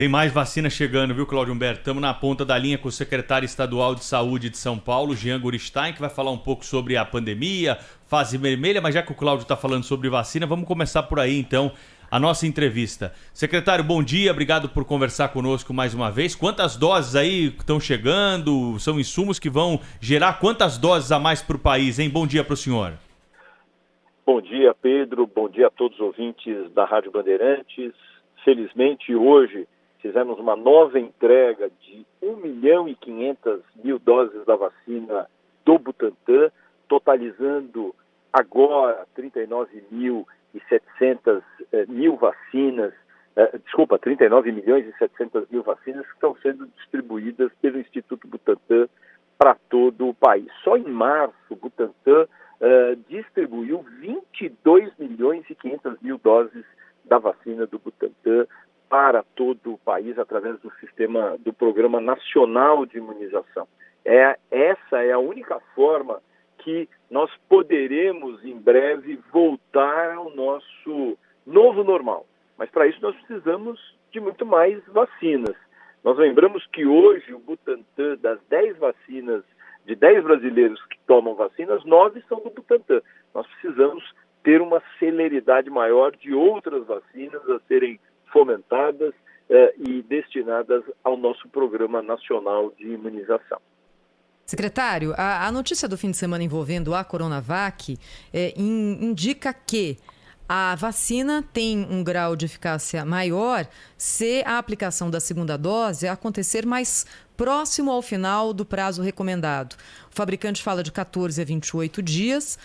Tem mais vacina chegando, viu, Cláudio Humberto? Estamos na ponta da linha com o secretário estadual de saúde de São Paulo, Jean Goristain, que vai falar um pouco sobre a pandemia, fase vermelha, mas já que o Cláudio está falando sobre vacina, vamos começar por aí, então, a nossa entrevista. Secretário, bom dia, obrigado por conversar conosco mais uma vez. Quantas doses aí estão chegando? São insumos que vão gerar quantas doses a mais para o país, hein? Bom dia para o senhor. Bom dia, Pedro. Bom dia a todos os ouvintes da Rádio Bandeirantes. Felizmente, hoje, fizemos uma nova entrega de 1.500.000 doses da vacina do Butantan, totalizando agora 39.700.000 vacinas, 39.700.000 vacinas que estão sendo distribuídas pelo Instituto Butantan para todo o país. Só em março, o Butantan distribuiu 22.500.000 doses da vacina do Butantan para todo o país através do Programa Nacional de Imunização. Essa é a única forma que nós poderemos em breve voltar ao nosso novo normal. Mas para isso nós precisamos de muito mais vacinas. Nós lembramos que hoje o Butantan, das 10 vacinas, de 10 brasileiros que tomam vacinas, 9 são do Butantan. Nós precisamos ter uma celeridade maior de outras vacinas a serem fomentadas e destinadas ao nosso Programa Nacional de Imunização. Secretário, a notícia do fim de semana envolvendo a Coronavac indica que a vacina tem um grau de eficácia maior se a aplicação da segunda dose acontecer mais próximo ao final do prazo recomendado. O fabricante fala de 14 a 28 dias.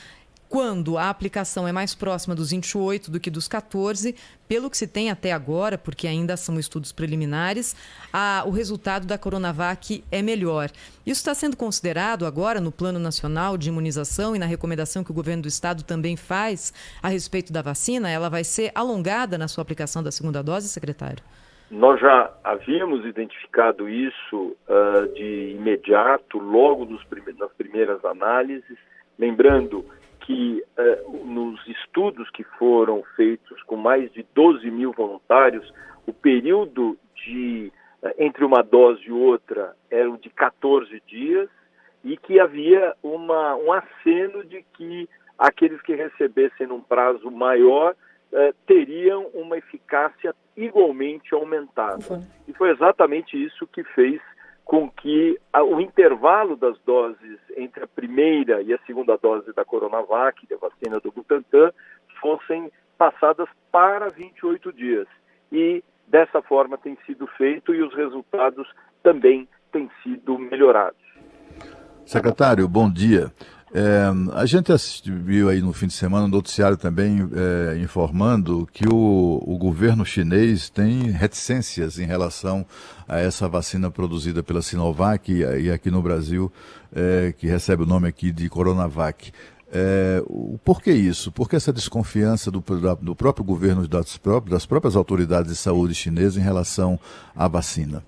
Quando a aplicação é mais próxima dos 28 do que dos 14, pelo que se tem até agora, porque ainda são estudos preliminares, o resultado da Coronavac é melhor. Isso está sendo considerado agora no Plano Nacional de Imunização e na recomendação que o governo do estado também faz a respeito da vacina? Ela vai ser alongada na sua aplicação da segunda dose, secretário? Nós já havíamos identificado isso de imediato, logo nas primeiras análises, lembrando que nos estudos que foram feitos com mais de 12 mil voluntários, o período entre uma dose e outra era de 14 dias e que havia um aceno de que aqueles que recebessem num prazo maior teriam uma eficácia igualmente aumentada. E foi exatamente isso que fez com que o intervalo das doses entre a primeira e a segunda dose da Coronavac, da vacina do Butantan, fossem passadas para 28 dias. E dessa forma tem sido feito e os resultados também têm sido melhorados. Secretário, bom dia. A gente viu aí no fim de semana um noticiário também informando que o governo chinês tem reticências em relação a essa vacina produzida pela Sinovac e aqui no Brasil, que recebe o nome aqui de Coronavac. Por que isso? Por que essa desconfiança do próprio governo, das próprias autoridades de saúde chinesas em relação à vacina?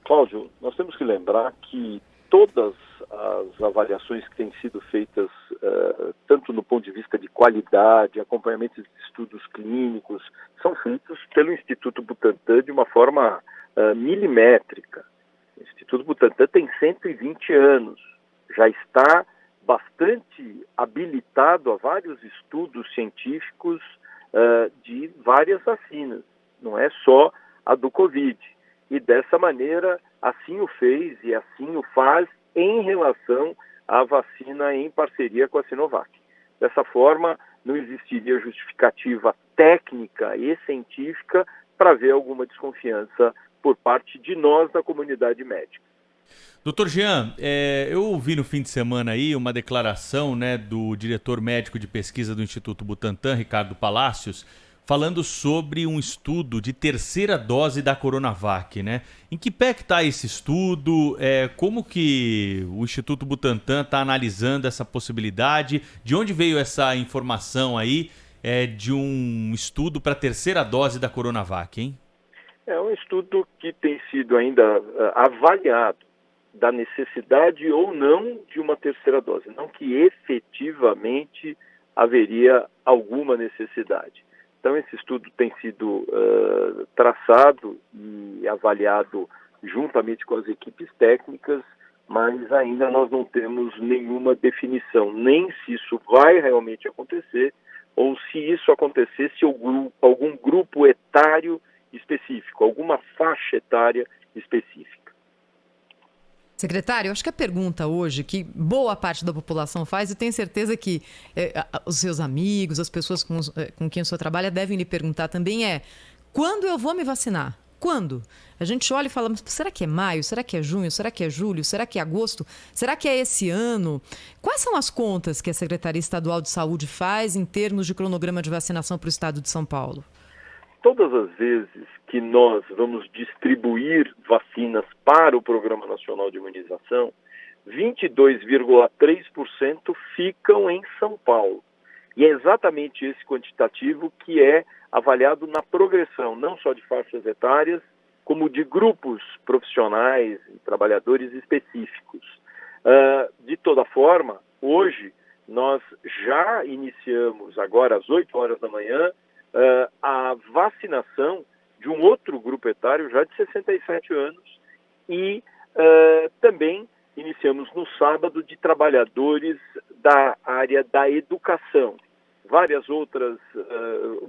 Cláudio, nós temos que lembrar que todas as avaliações que têm sido feitas, tanto no ponto de vista de qualidade, acompanhamento de estudos clínicos, são feitos pelo Instituto Butantan de uma forma milimétrica. O Instituto Butantan tem 120 anos, já está bastante habilitado a vários estudos científicos de várias vacinas, não é só a do Covid. E dessa maneira, assim o fez e assim o faz em relação à vacina em parceria com a Sinovac. Dessa forma, não existiria justificativa técnica e científica para haver alguma desconfiança por parte de nós da comunidade médica. Doutor Jean, eu ouvi no fim de semana aí uma declaração, do diretor médico de pesquisa do Instituto Butantan, Ricardo Palacios, falando sobre um estudo de terceira dose da Coronavac, Em que pé que está esse estudo? Como que o Instituto Butantan está analisando essa possibilidade? De onde veio essa informação aí de um estudo para a terceira dose da Coronavac, hein? É um estudo que tem sido ainda avaliado da necessidade ou não de uma terceira dose, não que efetivamente haveria alguma necessidade. Então, esse estudo tem sido traçado e avaliado juntamente com as equipes técnicas, mas ainda nós não temos nenhuma definição, nem se isso vai realmente acontecer, ou se isso acontecer, se algum grupo etário específico, alguma faixa etária específica. Secretário, eu acho que a pergunta hoje que boa parte da população faz, e tenho certeza que os seus amigos, as pessoas com quem o senhor trabalha devem lhe perguntar também quando eu vou me vacinar? Quando? A gente olha e fala, mas será que é maio? Será que é junho? Será que é julho? Será que é agosto? Será que é esse ano? Quais são as contas que a Secretaria Estadual de Saúde faz em termos de cronograma de vacinação para o estado de São Paulo? Todas as vezes que nós vamos distribuir vacinas para o Programa Nacional de Imunização, 22,3% ficam em São Paulo. E é exatamente esse quantitativo que é avaliado na progressão, não só de faixas etárias, como de grupos profissionais e trabalhadores específicos. De toda forma, hoje nós já iniciamos, agora às 8 horas da manhã, a vacinação de um outro grupo etário já de 67 anos e também iniciamos no sábado de trabalhadores da área da educação. Várias outras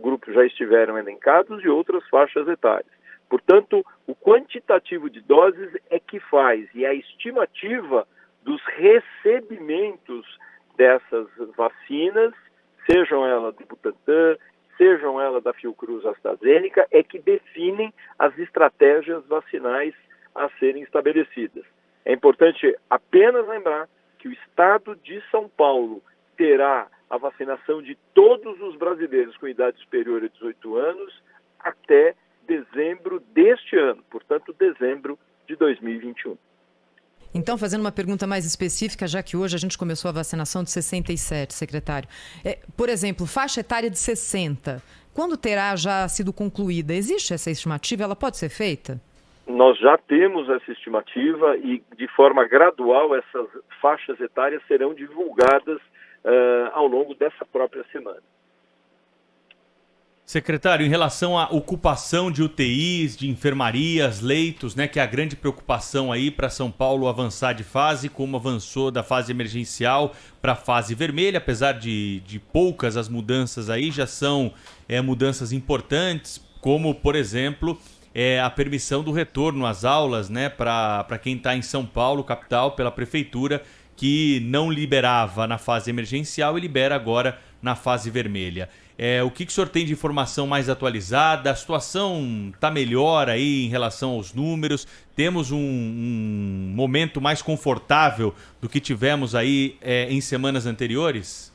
grupos já estiveram elencados e outras faixas etárias. Portanto, o quantitativo de doses é que faz, e a estimativa dos recebimentos dessas vacinas, sejam elas do Butantan, sejam elas da Fiocruz AstraZeneca, é que definem as estratégias vacinais a serem estabelecidas. É importante apenas lembrar que o estado de São Paulo terá a vacinação de todos os brasileiros com idade superior a 18 anos até dezembro deste ano, portanto, dezembro de 2021. Então, fazendo uma pergunta mais específica, já que hoje a gente começou a vacinação de 67, secretário. Por exemplo, faixa etária de 60, quando terá já sido concluída? Existe essa estimativa? Ela pode ser feita? Nós já temos essa estimativa e, de forma gradual, essas faixas etárias serão divulgadas ao longo dessa própria semana. Secretário, em relação à ocupação de UTIs, de enfermarias, leitos, né, que é a grande preocupação aí para São Paulo avançar de fase, como avançou da fase emergencial para a fase vermelha, apesar de poucas as mudanças aí, já são mudanças importantes, como, por exemplo, a permissão do retorno às aulas, né, para quem está em São Paulo, capital, pela prefeitura, que não liberava na fase emergencial e libera agora na fase vermelha. O que o senhor tem de informação mais atualizada? A situação está melhor aí em relação aos números? Temos um momento mais confortável do que tivemos aí em semanas anteriores?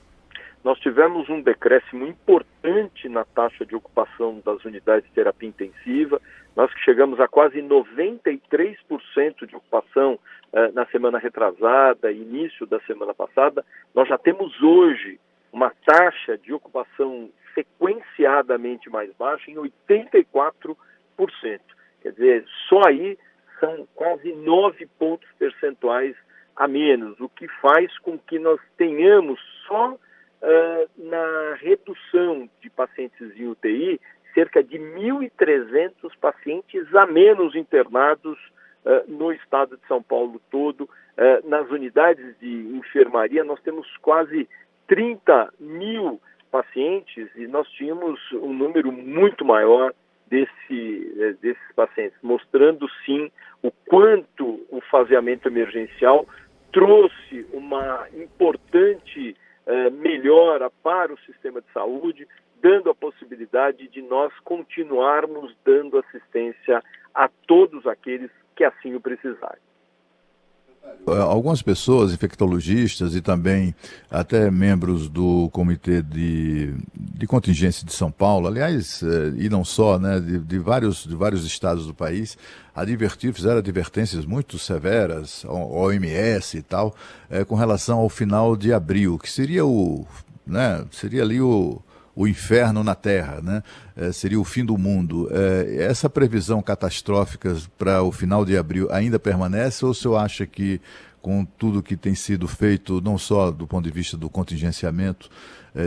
Nós tivemos um decréscimo importante na taxa de ocupação das unidades de terapia intensiva. Nós que chegamos a quase 93% de ocupação na semana retrasada, início da semana passada. Nós já temos hoje uma taxa de ocupação sequenciadamente mais baixa em 84%. Quer dizer, só aí são quase 9 pontos percentuais a menos, o que faz com que nós tenhamos só na redução de pacientes em UTI, cerca de 1.300 pacientes a menos internados no estado de São Paulo todo. Nas unidades de enfermaria, nós temos quase 30 mil pacientes e nós tínhamos um número muito maior desses pacientes, mostrando sim o quanto o faseamento emergencial trouxe uma importante melhora para o sistema de saúde, dando a possibilidade de nós continuarmos dando assistência a todos aqueles que assim o precisarem. Algumas pessoas, infectologistas e também até membros do Comitê de Contingência de São Paulo, aliás, e não só, né, de vários estados do país, fizeram advertências muito severas, OMS e tal, com relação ao final de abril, que seria seria ali o o inferno na Terra, né? Seria o fim do mundo. Essa previsão catastrófica para o final de abril ainda permanece, ou o senhor acha que, com tudo que tem sido feito, não só do ponto de vista do contingenciamento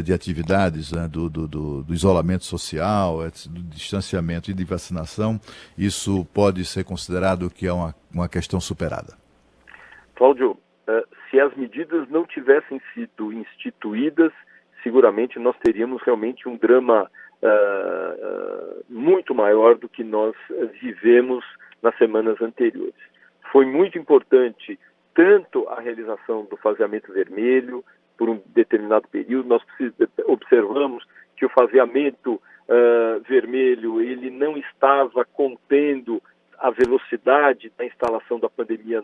de atividades, né, do isolamento social, do distanciamento e de vacinação, isso pode ser considerado que é uma questão superada? Cláudio, se as medidas não tivessem sido instituídas, seguramente nós teríamos realmente um drama muito maior do que nós vivemos nas semanas anteriores. Foi muito importante tanto a realização do faseamento vermelho por um determinado período. Nós observamos que o faseamento vermelho ele não estava contendo a velocidade da instalação da pandemia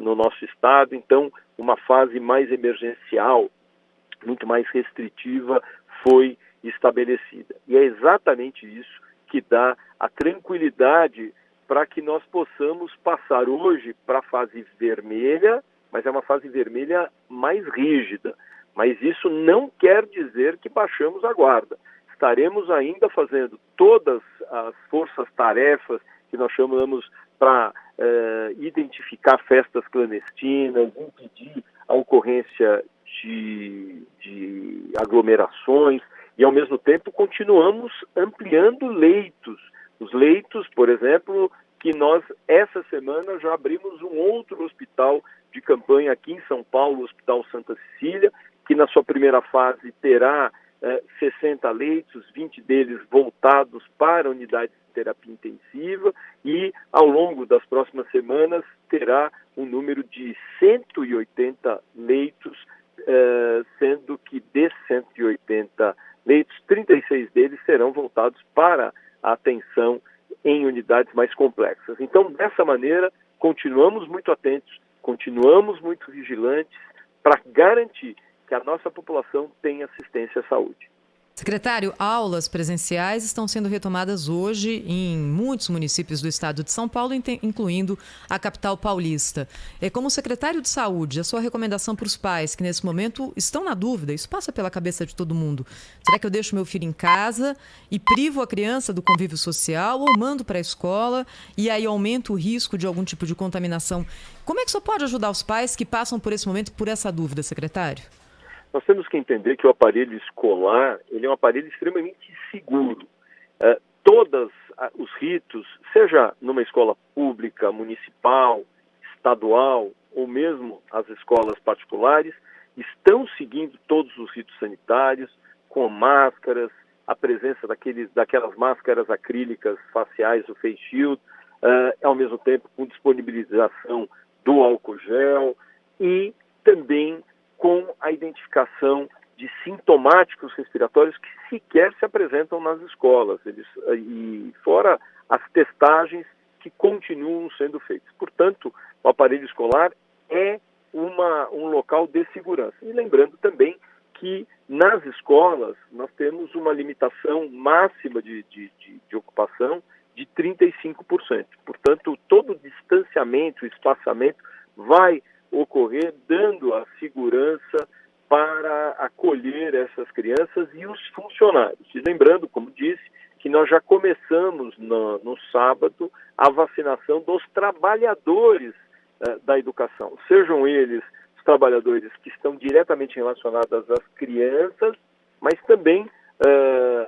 no nosso estado. Então, uma fase mais emergencial, muito mais restritiva, foi estabelecida. E é exatamente isso que dá a tranquilidade para que nós possamos passar hoje para a fase vermelha, mas é uma fase vermelha mais rígida. Mas isso não quer dizer que baixamos a guarda. Estaremos ainda fazendo todas as forças-tarefas que nós chamamos para identificar festas clandestinas, impedir a ocorrência de aglomerações e, ao mesmo tempo, continuamos ampliando leitos. Os leitos, por exemplo, que nós, essa semana, já abrimos um outro hospital de campanha aqui em São Paulo, o Hospital Santa Cecília, que na sua primeira fase terá 60 leitos, 20 deles voltados para unidades de terapia intensiva e, ao longo das próximas semanas, terá um número de 180 leitos, sendo que desses 180 leitos, 36 deles serão voltados para a atenção em unidades mais complexas. Então, dessa maneira, continuamos muito atentos, continuamos muito vigilantes para garantir que a nossa população tenha assistência à saúde. Secretário, aulas presenciais estão sendo retomadas hoje em muitos municípios do estado de São Paulo, incluindo a capital paulista. Como secretário de Saúde, a sua recomendação para os pais que nesse momento estão na dúvida, isso passa pela cabeça de todo mundo. Será que eu deixo meu filho em casa e privo a criança do convívio social ou mando para a escola e aí aumento o risco de algum tipo de contaminação? Como é que o senhor pode ajudar os pais que passam por esse momento, por essa dúvida, secretário? Nós temos que entender que o aparelho escolar ele é um aparelho extremamente seguro. Todos os ritos, seja numa escola pública, municipal, estadual ou mesmo as escolas particulares, estão seguindo todos os ritos sanitários, com máscaras, a presença daquelas máscaras acrílicas faciais, o face shield, ao mesmo tempo com disponibilização do álcool gel e também com a identificação de sintomáticos respiratórios que sequer se apresentam nas escolas, e fora as testagens que continuam sendo feitas. Portanto, o aparelho escolar é um local de segurança. E lembrando também que nas escolas nós temos uma limitação máxima de ocupação de 35%. Portanto, todo o distanciamento, o espaçamento vai ocorrer dando a segurança para acolher essas crianças e os funcionários. E lembrando, como disse, que nós já começamos no sábado a vacinação dos trabalhadores da educação, sejam eles os trabalhadores que estão diretamente relacionados às crianças, mas também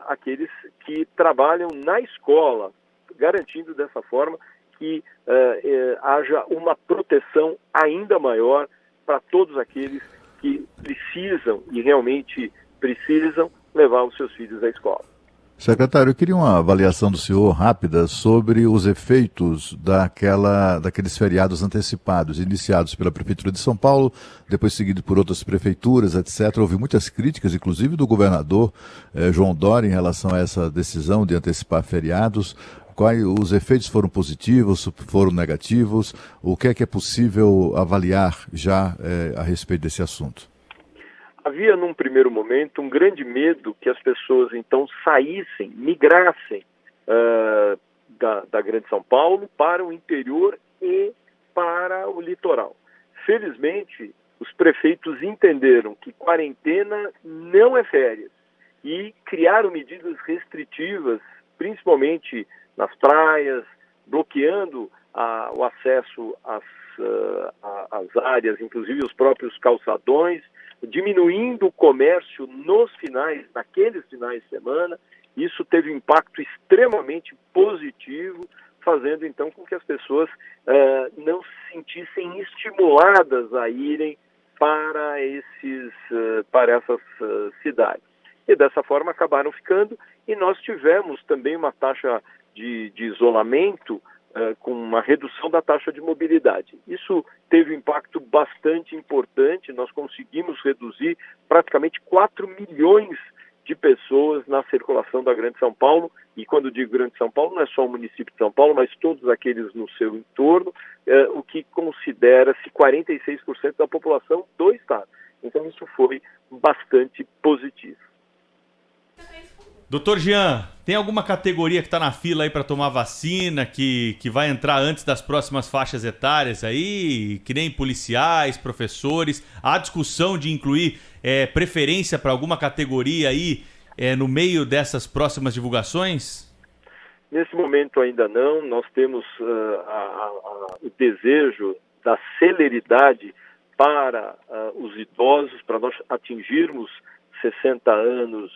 aqueles que trabalham na escola, garantindo dessa forma que haja uma proteção ainda maior para todos aqueles que precisam e realmente precisam levar os seus filhos à escola. Secretário, eu queria uma avaliação do senhor rápida sobre os efeitos daqueles feriados antecipados, iniciados pela Prefeitura de São Paulo, depois seguido por outras prefeituras, etc. Houve muitas críticas, inclusive do governador João Dória, em relação a essa decisão de antecipar feriados. Quais os efeitos foram positivos, foram negativos? O que é possível avaliar já a respeito desse assunto? Havia, num primeiro momento, um grande medo que as pessoas, então, saíssem, migrassem da Grande São Paulo para o interior e para o litoral. Felizmente, os prefeitos entenderam que quarentena não é férias e criaram medidas restritivas, principalmente nas praias, bloqueando o acesso às áreas, inclusive os próprios calçadões, diminuindo o comércio naqueles finais de semana. Isso teve um impacto extremamente positivo, fazendo então com que as pessoas não se sentissem estimuladas a irem para essas cidades. E dessa forma acabaram ficando, e nós tivemos também uma taxa de isolamento com uma redução da taxa de mobilidade. Isso teve um impacto bastante importante, nós conseguimos reduzir praticamente 4 milhões de pessoas na circulação da Grande São Paulo, e quando digo Grande São Paulo não é só o município de São Paulo, mas todos aqueles no seu entorno, o que considera-se 46% da população do estado. Então isso foi bastante positivo. Doutor Jean, tem alguma categoria que está na fila aí para tomar vacina, que vai entrar antes das próximas faixas etárias aí, que nem policiais, professores? Há discussão de incluir preferência para alguma categoria aí no meio dessas próximas divulgações? Nesse momento ainda não. Nós temos o desejo da celeridade para os idosos, para nós atingirmos 60 anos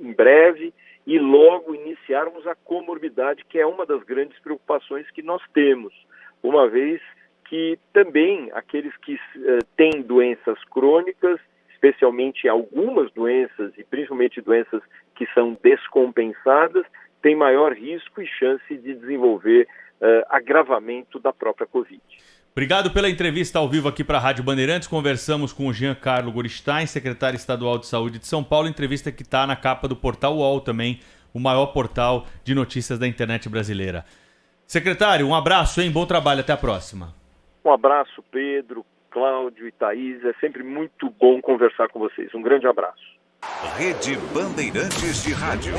em breve e logo iniciarmos a comorbidade, que é uma das grandes preocupações que nós temos, uma vez que também aqueles que têm doenças crônicas, especialmente algumas doenças e principalmente doenças que são descompensadas, têm maior risco e chance de desenvolver agravamento da própria Covid. Obrigado pela entrevista ao vivo aqui para a Rádio Bandeirantes. Conversamos com o Giancarlo Gorenstein, secretário estadual de Saúde de São Paulo. Entrevista que está na capa do portal UOL também, o maior portal de notícias da internet brasileira. Secretário, um abraço, hein? Bom trabalho, até a próxima. Um abraço, Pedro, Cláudio e Thaís. É sempre muito bom conversar com vocês. Um grande abraço. Rede Bandeirantes de Rádio.